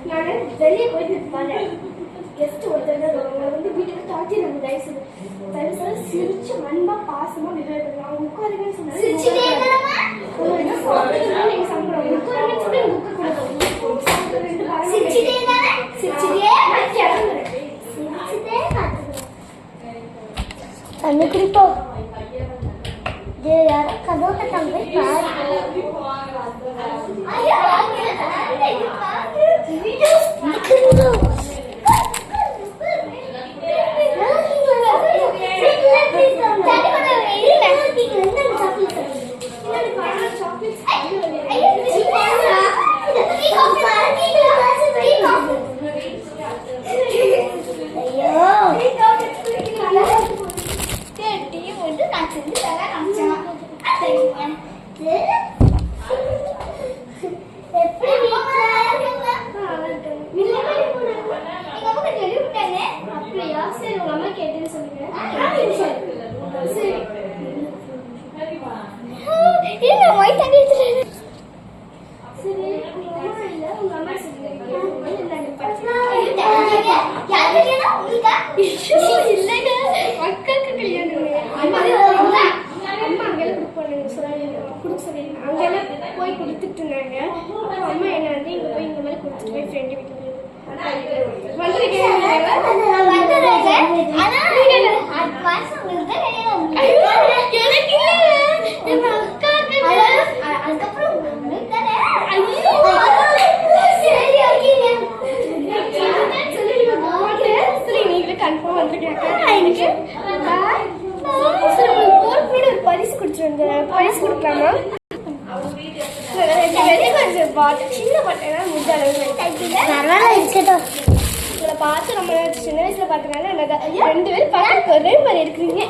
நான் வெளியே போயிட்டு வரேன். கெஸ்ட் ஒருத்தர் வீட்டுக்கு தாத்தி நம்ம தயவு சிரிச்சு அன்பா பாசமா பிஹேவ் பண்ணுவாங்க. அவங்க உட்காருங்கன்னு சொன்னாங்க. தண்ணி குடிப்போம். கதவு கட்டாங்க போய் கொடுத்துட்டு இருந்தாங்க. அம்மா என்ன வந்து இங்க போய் இந்த மாதிரி கொடுத்துட்டு போய் ஃப்ரெண்டு வீட்டுக்கு கன்ஃபார்ம் வந்துருக்கேன். பரிசு கொடுத்துருங்க. பரிசு கொடுக்கலாமா? சின்ன பட்டைனா முடிஞ்ச அளவு இருக்கட்டும். உங்களை பார்த்து நம்ம சின்ன வயசுல பார்த்தனால எனக்கு 2 பேரும் பார்க்க ஒரே மாதிரி இருக்கிறீங்க.